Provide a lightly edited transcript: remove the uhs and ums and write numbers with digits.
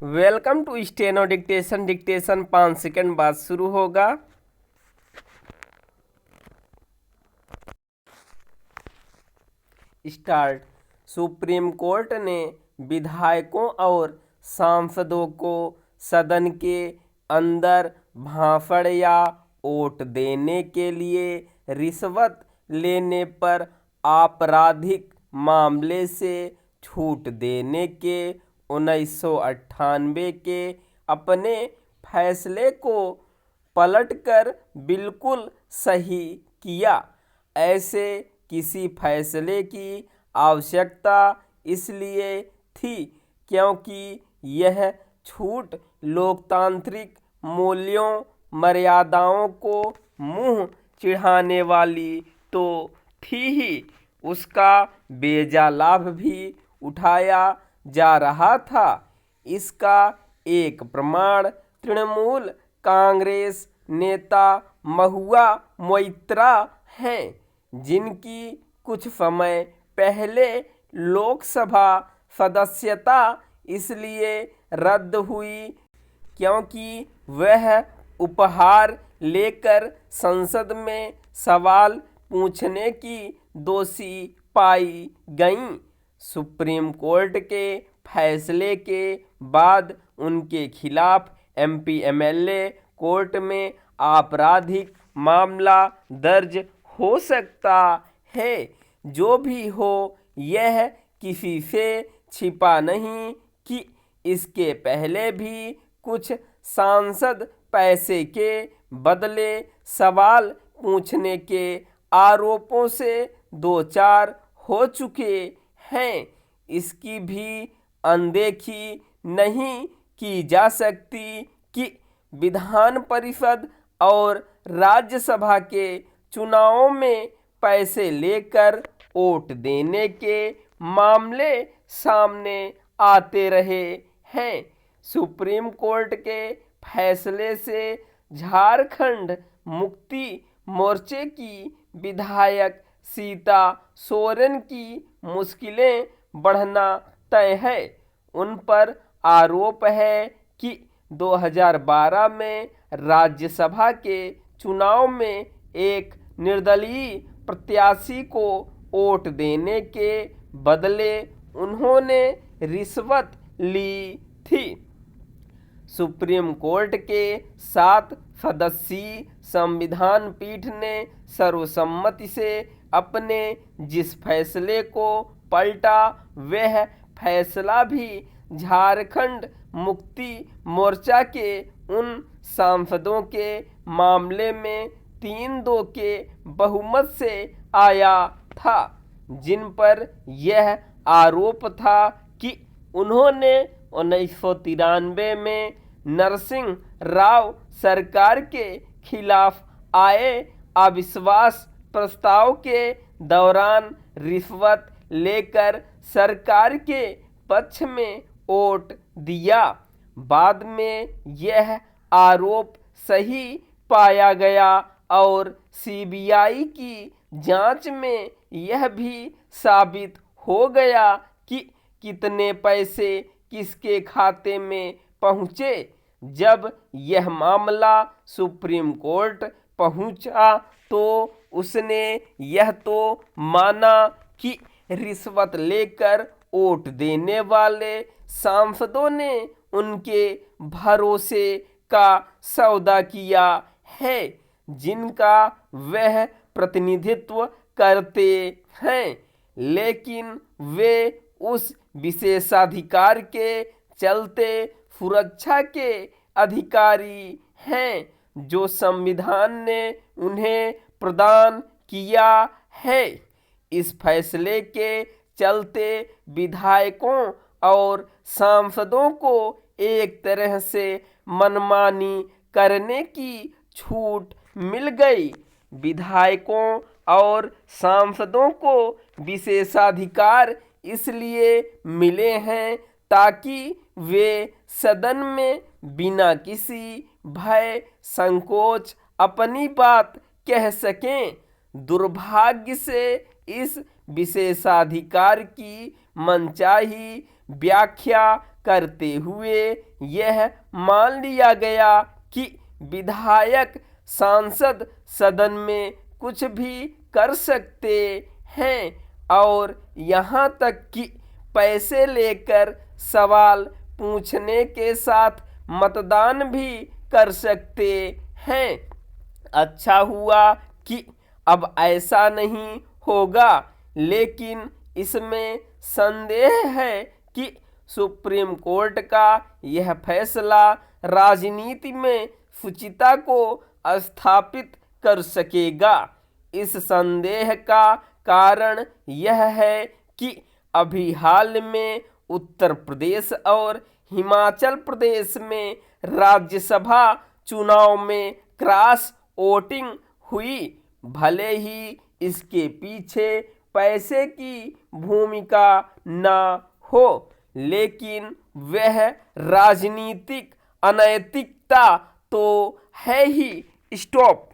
Welcome to steno dictation. Dictation 5 second बाद शुरू होगा। स्टार्ट। सुप्रीम कोर्ट ने विधायकों और सांसदों को सदन के अंदर भाषण या वोट देने के लिए रिश्वत लेने पर आपराधिक मामले से छूट देने के 1998 के अपने फैसले को पलटकर बिल्कुल सही किया। ऐसे किसी फैसले की आवश्यकता इसलिए थी क्योंकि यह छूट लोकतांत्रिक मूल्यों मर्यादाओं को मुंह चिढ़ाने वाली तो थी ही, उसका बेजा लाभ भी उठाया जा रहा था। इसका एक प्रमाण तृणमूल कांग्रेस नेता महुआ मोइत्रा हैं, जिनकी कुछ समय पहले लोकसभा सदस्यता इसलिए रद्द हुई क्योंकि वह उपहार लेकर संसद में सवाल पूछने की दोषी पाई गईं। सुप्रीम कोर्ट के फैसले के बाद उनके खिलाफ एमपी एमएलए कोर्ट में आपराधिक मामला दर्ज हो सकता है। जो भी हो, यह किसी से छिपा नहीं कि इसके पहले भी कुछ सांसद पैसे के बदले सवाल पूछने के आरोपों से दो चार हो चुके हैं। इसकी भी अनदेखी नहीं की जा सकती कि विधान परिषद और राज्यसभा के चुनावों में पैसे लेकर वोट देने के मामले सामने आते रहे हैं। सुप्रीम कोर्ट के फैसले से झारखंड मुक्ति मोर्चे की विधायक सीता सोरेन की मुश्किलें बढ़ना तय है। उन पर आरोप है कि 2012 में राज्यसभा के चुनाव में एक निर्दलीय प्रत्याशी को वोट देने के बदले उन्होंने रिश्वत ली थी। सुप्रीम कोर्ट के 7 सदस्यीय संविधान पीठ ने सर्वसम्मति से अपने जिस फैसले को पलटा, वह फैसला भी झारखंड मुक्ति मोर्चा के उन सांसदों के मामले में 3-2 के बहुमत से आया था, जिन पर यह आरोप था कि उन्होंने 1993 में नरसिंह राव सरकार के खिलाफ आए अविश्वास प्रस्ताव के दौरान रिश्वत लेकर सरकार के पक्ष में वोट दिया। बाद में यह आरोप सही पाया गया और सीबीआई की जांच में यह भी साबित हो गया कि कितने पैसे किसके खाते में पहुंचे। जब यह मामला सुप्रीम कोर्ट पहुंचा तो उसने यह तो माना कि रिश्वत लेकर वोट देने वाले सांसदों ने उनके भरोसे का सौदा किया है, जिनका वह प्रतिनिधित्व करते हैं, लेकिन वे उस विशेषाधिकार के चलते सुरक्षा के अधिकारी हैं जो संविधान ने उन्हें प्रदान किया है। इस फैसले के चलते विधायकों और सांसदों को एक तरह से मनमानी करने की छूट मिल गई। विधायकों और सांसदों को विशेषाधिकार इसलिए मिले हैं ताकि वे सदन में बिना किसी भय संकोच अपनी बात कह सकें। दुर्भाग्य से इस विशेषाधिकार की मनचाही व्याख्या करते हुए यह मान लिया गया कि विधायक सांसद सदन में कुछ भी कर सकते हैं और यहाँ तक कि पैसे लेकर सवाल पूछने के साथ मतदान भी कर सकते हैं। अच्छा हुआ कि अब ऐसा नहीं होगा, लेकिन इसमें संदेह है कि सुप्रीम कोर्ट का यह फैसला राजनीति में शुचिता को स्थापित कर सकेगा। इस संदेह का कारण यह है कि अभी हाल में उत्तर प्रदेश और हिमाचल प्रदेश में राज्यसभा चुनाव में क्रॉस वोटिंग हुई। भले ही इसके पीछे पैसे की भूमिका न हो, लेकिन वह राजनीतिक अनैतिकता तो है ही। स्टॉप।